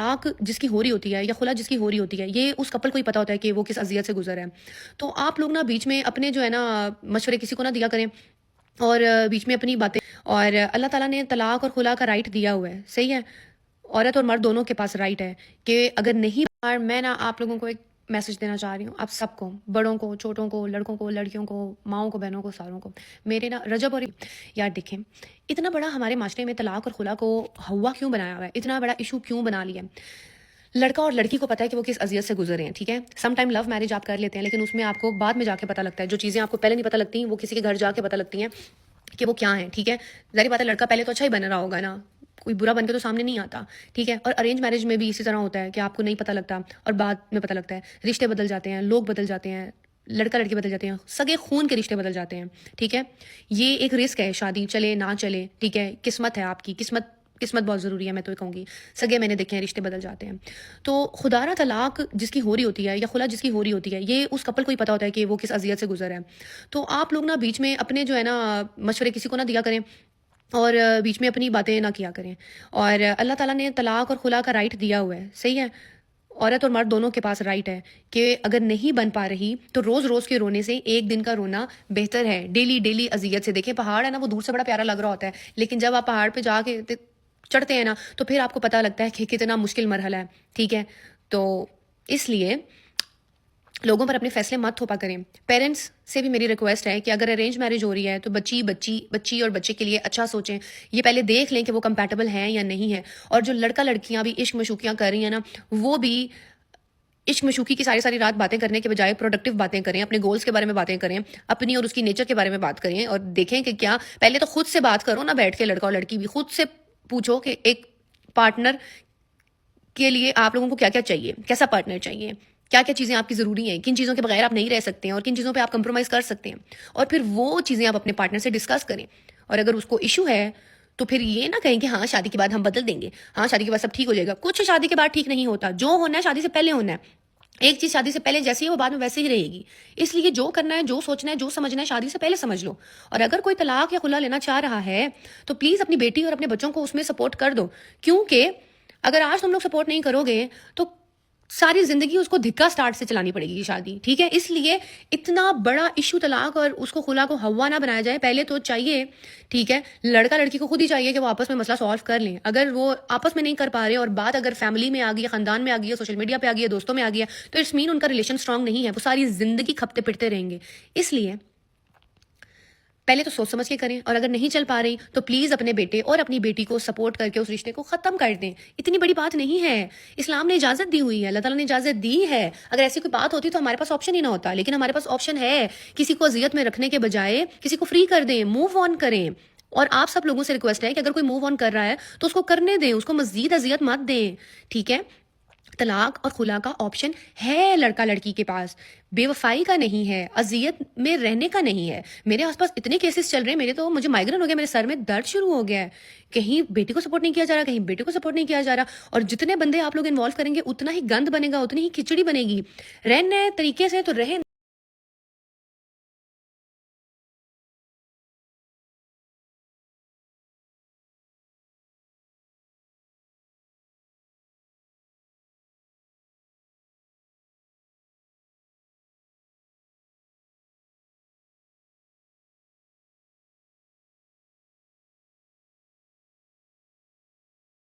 طلاق جس کی ہو رہی ہوتی ہے یا خلا جس کی ہو رہی ہوتی ہے، یہ اس کپل کو ہی پتا ہوتا ہے کہ وہ کس اذیت سے گزر ہے۔ تو آپ لوگ نا بیچ میں اپنے جو ہے نا مشورے کسی کو نہ دیا کریں، اور بیچ میں اپنی باتیں، اور اللہ تعالیٰ نے طلاق اور خلا کا رائٹ دیا ہوا ہے، صحیح ہے؟ عورت اور مرد دونوں کے پاس رائٹ ہے کہ اگر نہیں، اور میں نا آپ لوگوں کو ایک میسج دینا چاہ رہی ہوں، آپ سب کو، بڑوں کو، چھوٹوں کو، لڑکوں کو، لڑکیوں کو، ماؤں کو، بہنوں کو، ساروں کو، میرے نا رجب اور یار دیکھیں، اتنا بڑا ہمارے معاشرے میں طلاق اور خلا کو ہوا کیوں بنایا ہوا ہے، اتنا بڑا ایشو کیوں بنا لیا ہے؟ لڑکا اور لڑکی کو پتا ہے کہ وہ کس اذیت سے گزر رہے ہیں، ٹھیک ہے؟ سم ٹائم لو میرج آپ کر لیتے ہیں، لیکن اس میں آپ کو بعد میں جا کے پتا لگتا ہے، جو چیزیں آپ کو پہلے نہیں پتا لگتی وہ کسی کے گھر جا کے پتا لگتی ہیں کہ وہ کیا ہیں، ٹھیک ہے؟ ظاہر بات ہے لڑکا پہلے تو اچھا ہی بن رہا ہوگا نا، کوئی برا بن کے تو سامنے نہیں آتا، ٹھیک ہے؟ اور ارینج میرج میں بھی اسی طرح ہوتا ہے کہ آپ کو نہیں پتا لگتا اور بعد میں پتا لگتا ہے، رشتے بدل جاتے ہیں، لوگ بدل جاتے ہیں، لڑکا لڑکی بدل جاتے ہیں، سگے خون کے رشتے بدل جاتے ہیں، ٹھیک ہے؟ یہ ایک رسک ہے، شادی چلے نہ چلے، ٹھیک ہے؟ قسمت ہے آپ کی، قسمت بہت ضروری ہے، میں تو کہوں گی، سگے میں نے دیکھے ہیں رشتے بدل جاتے ہیں۔ تو خدا را طلاق جس کی ہو رہی ہوتی ہے یا خلا جس کی ہو رہی ہوتی ہے، یہ اس کپل کو ہی پتا ہوتا ہے کہ وہ کس اذیت سے گزر ہے۔ تو آپ لوگ نا بیچ میں اپنے جو ہے نا مشورے کسی کو نہ دیا کریں، اور بیچ میں اپنی باتیں نہ کیا کریں، اور اللہ تعالیٰ نے طلاق اور خلا کا رائٹ دیا ہوا ہے، صحیح ہے؟ عورت اور مرد دونوں کے پاس رائٹ ہے کہ اگر نہیں بن پا رہی تو روز روز کے رونے سے ایک دن کا رونا بہتر ہے، ڈیلی ڈیلی اذیت سے۔ دیکھیں پہاڑ ہے نا، وہ دور سے بڑا پیارا لگ رہا ہوتا ہے، لیکن جب آپ پہاڑ پہ جا کے چڑھتے ہیں نا تو پھر آپ کو پتہ لگتا ہے کہ کتنا مشکل مرحلہ ہے، ٹھیک ہے؟ تو اس لیے لوگوں پر اپنے فیصلے مت تھوپا کریں۔ پیرنٹس سے بھی میری ریکویسٹ ہے کہ اگر ارینج میرج ہو رہی ہے تو بچی اور بچے کے لیے اچھا سوچیں، یہ پہلے دیکھ لیں کہ وہ کمپیٹیبل ہیں یا نہیں ہے، اور جو لڑکا لڑکیاں بھی عشق مشوقیاں کر رہی ہیں نا، وہ بھی عشق مشوقی کی ساری رات باتیں کرنے کے بجائے پروڈکٹیو باتیں کریں، اپنے گولز کے بارے میں باتیں کریں، اپنی اور اس کی نیچر کے بارے میں بات کریں، اور دیکھیں کہ کیا، پہلے تو خود سے بات کرو نا بیٹھ کے، لڑکا اور لڑکی بھی خود سے پوچھو کہ ایک پارٹنر کے لیے آپ لوگوں کو کیا کیا چاہیے، کیسا پارٹنر چاہیے، کیا کیا چیزیں آپ کی ضروری ہیں، کن چیزوں کے بغیر آپ نہیں رہ سکتے ہیں، اور کن چیزوں پہ آپ کمپرومائز کر سکتے ہیں، اور پھر وہ چیزیں آپ اپنے پارٹنر سے ڈسکس کریں۔ اور اگر اس کو ایشو ہے تو پھر یہ نہ کہیں کہ ہاں شادی کے بعد ہم بدل دیں گے، ہاں شادی کے بعد سب ٹھیک ہو جائے گا۔ کچھ شادی کے بعد ٹھیک نہیں ہوتا، جو ہونا ہے شادی سے پہلے ہونا ہے۔ ایک چیز شادی سے پہلے جیسی ہے وہ بعد میں ویسے ہی رہے گی، اس لیے جو کرنا ہے، جو سوچنا ہے، جو سمجھنا ہے شادی سے پہلے سمجھ لو۔ اور اگر کوئی طلاق یا خلا لینا چاہ رہا ہے تو پلیز اپنی بیٹی اور اپنے بچوں کو اس میں سپورٹ کر دو، کیونکہ اگر آج تم لوگ سپورٹ نہیں کرو گے تو ساری زندگی اس کو دھکا سٹارٹ سے چلانی پڑے گی یہ شادی، ٹھیک ہے؟ اس لیے اتنا بڑا ایشو طلاق اور اس کو خلا کو ہوا نہ بنایا جائے۔ پہلے تو چاہیے، ٹھیک ہے، لڑکا لڑکی کو خود ہی چاہیے کہ وہ آپس میں مسئلہ سالو کر لیں۔ اگر وہ آپس میں نہیں کر پا رہے اور بات اگر فیملی میں آ گئی ہے، خاندان میں آ گئی ہے، سوشل میڈیا پہ آ گئی ہے، دوستوں میں آ گئی ہے، تو اٹس مین ان کا ریلیشن اسٹرانگ نہیں ہے، وہ ساری زندگی کھپتے پٹتے رہیں گے۔ اس لیے پہلے تو سوچ سمجھ کے کریں، اور اگر نہیں چل پا رہی تو پلیز اپنے بیٹے اور اپنی بیٹی کو سپورٹ کر کے اس رشتے کو ختم کر دیں۔ اتنی بڑی بات نہیں ہے، اسلام نے اجازت دی ہوئی ہے، اللہ تعالیٰ نے اجازت دی ہے۔ اگر ایسی کوئی بات ہوتی تو ہمارے پاس آپشن ہی نہ ہوتا، لیکن ہمارے پاس آپشن ہے، کسی کو اذیت میں رکھنے کے بجائے کسی کو فری کر دیں، موو آن کریں۔ اور آپ سب لوگوں سے ریکویسٹ ہے کہ اگر کوئی موو آن کر رہا ہے تو اس کو کرنے دیں، اس کو مزید اذیت مت دیں، ٹھیک ہے؟ طلاق اور خلا کا آپشن ہے لڑکا لڑکی کے پاس، بے وفائی کا نہیں ہے، اذیت میں رہنے کا نہیں ہے۔ میرے آس پاس اتنے کیسز چل رہے ہیں، مجھے مائگرین ہو گیا، میرے سر میں درد شروع ہو گیا ہے، کہیں بیٹی کو سپورٹ نہیں کیا جا رہا، کہیں بیٹے کو سپورٹ نہیں کیا جا رہا، اور جتنے بندے آپ لوگ انوالو کریں گے اتنا ہی گند بنے گا، اتنی ہی کھچڑی بنے گی۔ رہنے طریقے سے تو رہیں۔